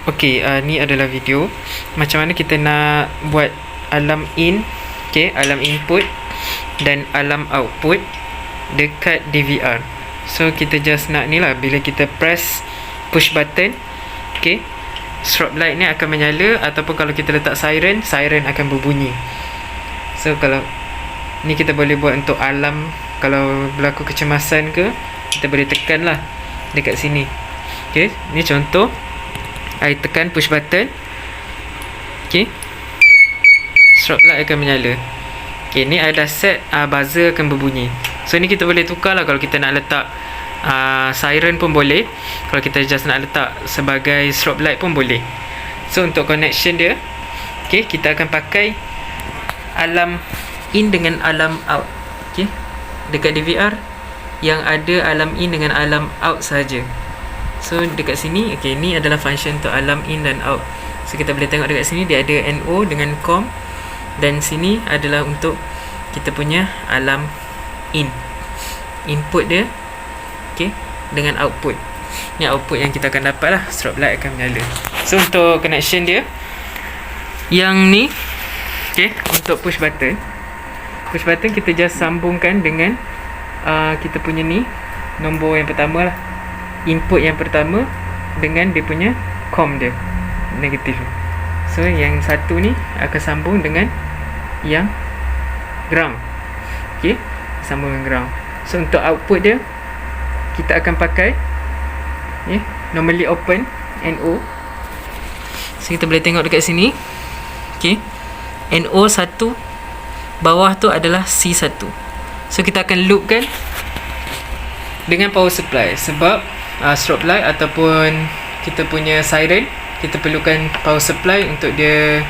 Okey, ni adalah video macam mana kita nak buat alarm in, alarm input dan alarm output dekat DVR. So kita just nak ni lah, bila kita press push button, strobe light ni akan menyala, ataupun kalau kita letak siren akan berbunyi. So kalau ni kita boleh buat untuk alarm, kalau berlaku kecemasan ke, kita boleh tekan lah dekat sini. Ni contoh, I tekan push button, strobe light akan menyala. Ni I dah set buzzer akan berbunyi. So ni kita boleh tukar lah, kalau kita nak letak siren pun boleh, kalau kita just nak letak sebagai strobe light pun boleh. So untuk connection dia, kita akan pakai alarm in dengan alarm out. Dekat DVR yang ada alarm in dengan alarm out saja. So dekat sini, ni adalah function untuk alarm in dan out. So kita boleh tengok dekat sini dia ada NO dengan COM, dan sini adalah untuk kita punya alarm in, input dia dengan output. Ni output yang kita akan dapat lah, strobe light akan menyala. So untuk connection dia yang ni, untuk push button kita just sambungkan dengan kita punya ni, nombor yang pertama lah, input yang pertama dengan dia punya COM dia, negatif. So yang satu ni akan sambung dengan yang ground. Sambung dengan ground. So untuk output dia, kita akan pakai normally open, NO. So kita boleh tengok dekat sini, NO 1, bawah tu adalah C1. So kita akan loopkan dengan power supply, sebab strobe light ataupun kita punya siren, kita perlukan power supply untuk dia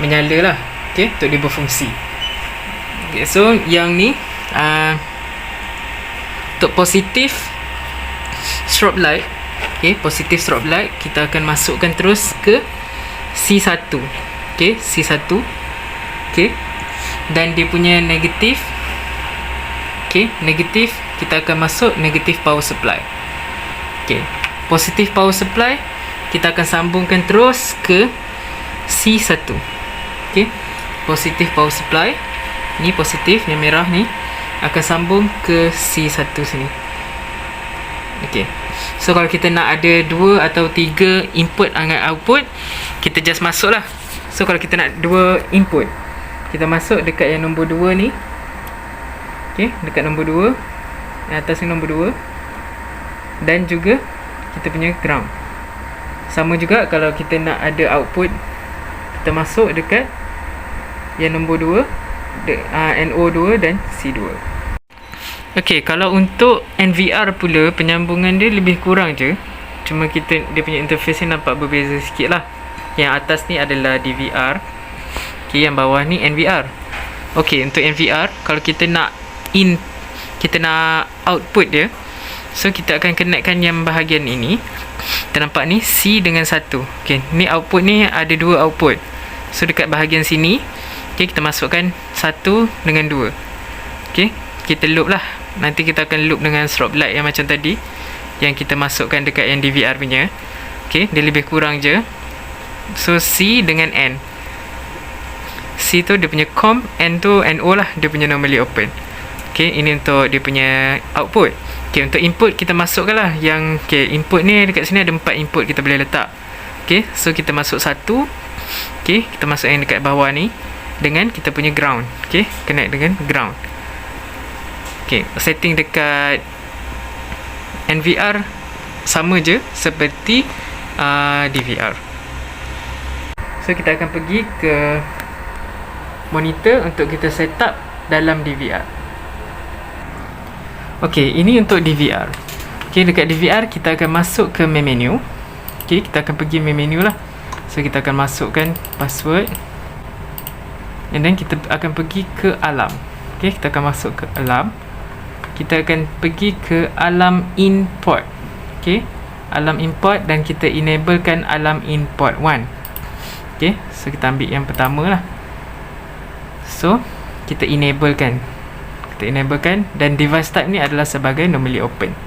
menyala lah, untuk dia berfungsi. So yang ni untuk positif strobe light, positif strobe light, kita akan masukkan terus ke C1, C1, dan dia punya negatif, negatif, kita akan masuk negatif power supply. Positif power supply kita akan sambungkan terus ke C1. Positif power supply ni, positif yang merah ni akan sambung ke C1 sini. So kalau kita nak ada 2 atau 3 input dengan output, kita just masuk lah. So kalau kita nak 2 input, kita masuk dekat yang nombor 2 ni, dekat nombor 2, yang atas ni nombor 2, dan juga kita punya ground. Sama juga kalau kita nak ada output, kita masuk dekat yang nombor 2, NO2 dan C2. Kalau untuk NVR pula, penyambungan dia lebih kurang je. Cuma dia punya interface ni nampak berbeza sikit lah. Yang atas ni adalah DVR, yang bawah ni NVR. Untuk NVR, kalau kita nak in, kita nak output dia, so kita akan connectkan yang bahagian ini. Kita nampak ni C dengan 1. Ni output ni ada 2 output. So dekat bahagian sini, kita masukkan 1 dengan 2. Kita loop lah. Nanti kita akan loop dengan strobe light yang macam tadi, yang kita masukkan dekat yang DVR punya. Dia lebih kurang je. So C dengan N. C tu dia punya COM, N tu NO lah, dia punya normally open. Ini untuk dia punya output. Untuk input kita masukkan lah yang input ni dekat sini ada 4 input kita boleh letak. So kita masuk 1. Kita masuk yang dekat bawah ni dengan kita punya ground. Connect dengan ground. Setting dekat NVR sama je seperti DVR. So kita akan pergi ke monitor untuk kita set up dalam DVR. Ini untuk DVR. Dekat DVR kita akan masuk ke main menu. Kita akan pergi main menu lah. So kita akan masukkan password, and then kita akan pergi ke alarm. Kita akan masuk ke alarm. Kita akan pergi ke alarm in port. Alarm import, dan kita enablekan alarm in port 1. So kita ambil yang pertama lah. So kita enablekan, dan device type ni adalah sebagai normally open.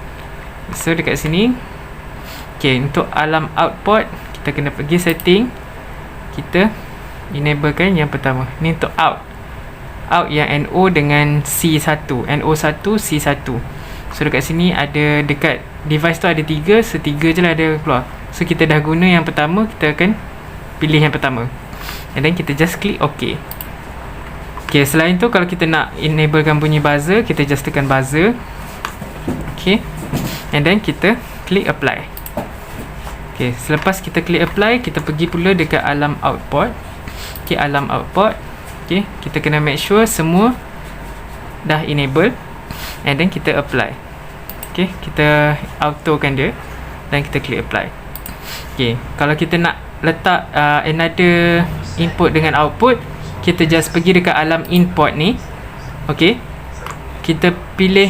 So dekat sini, untuk alarm output kita kita kena pergi setting, kita enablekan yang pertama ni untuk out yang NO dengan C1, NO1 C1. So dekat sini ada, dekat device tu ada 3, so 3 je lah ada keluar. So kita dah guna yang pertama, kita akan pilih yang pertama, and then kita just klik OK. Okay, selain tu kalau kita nak enablekan bunyi buzzer, kita just tekan buzzer. Okay, and then kita klik apply. Okay, selepas kita klik apply, kita pergi pula dekat alarm output. Okay, alarm output. Okay, kita kena make sure semua dah enable, and then kita apply. Okay, kita autokan dia dan kita klik apply. Okay, kalau kita nak letak another input dengan output, kita just pergi dekat alarm input ni. Okay, kita pilih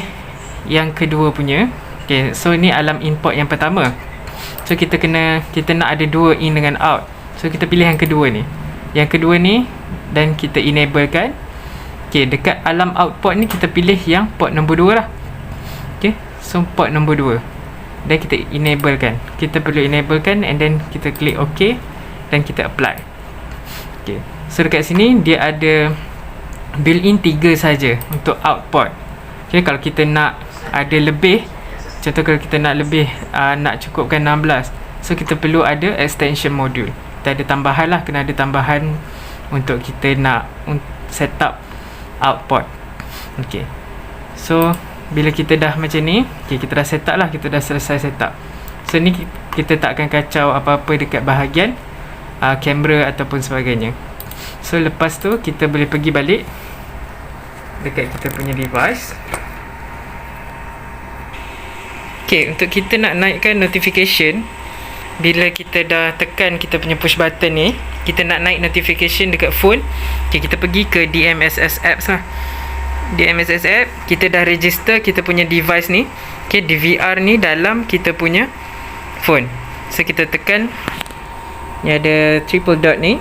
yang kedua punya. Okay, so ni alarm input yang pertama. So kita nak ada dua in dengan out. So kita pilih yang kedua ni. Yang kedua ni dan kita enablekan. Okay, dekat alarm output ni kita pilih yang port nombor 2 lah. Okay, so port nombor 2 dan kita enablekan. Kita perlu enablekan, and then kita klik OK dan kita apply. Okay, so dekat sini dia ada built-in 3 saja untuk output. Okay, kalau kita nak ada lebih, contoh kalau kita nak lebih, nak cukupkan 16, so kita perlu ada extension module. Kita ada tambahan lah, kena ada tambahan untuk kita nak set up output. Okay, so bila kita dah macam ni, okay, kita dah set up lah, kita dah selesai set up. So ni kita tak akan kacau apa-apa dekat bahagian kamera ataupun sebagainya. So lepas tu kita boleh pergi balik dekat kita punya device. Okay, untuk kita nak naikkan notification, bila kita dah tekan kita punya push button ni, kita nak naik notification dekat phone. Okay, kita pergi ke DMSS apps lah. DMSS app, kita dah register kita punya device ni. Okay, DVR ni dalam kita punya phone. So kita tekan ni ada triple dot ni,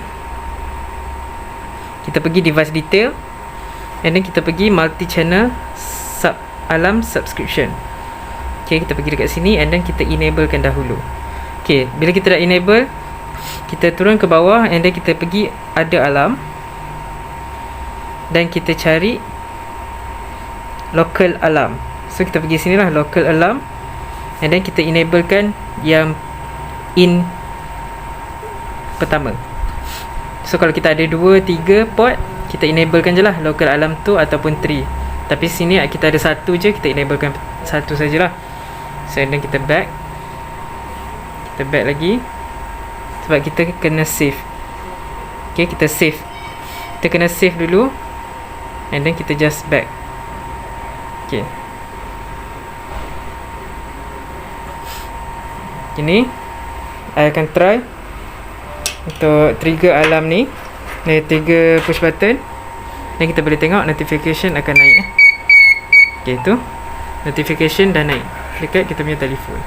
kita pergi device detail, and then kita pergi multi channel alarm subscription. Okay, kita pergi dekat sini, and then kita enablekan dahulu. Okay, bila kita dah enable, kita turun ke bawah, and then kita pergi ada alarm, dan kita cari local alarm. So kita pergi sini lah, local alarm, and then kita enablekan yang in pertama. So kalau kita ada 2, 3 port, kita enablekan je lah local alarm 2 ataupun 3. Tapi sini kita ada satu je, kita enablekan satu sajalah. So and then kita back lagi, sebab kita kena save. Okay, kita save, kita kena save dulu, and then kita just back. Okay, ini I akan try untuk trigger alarm ni, trigger push button, dan kita boleh tengok notification akan naik. Okay, tu notification dah naik dekat kita punya telefon.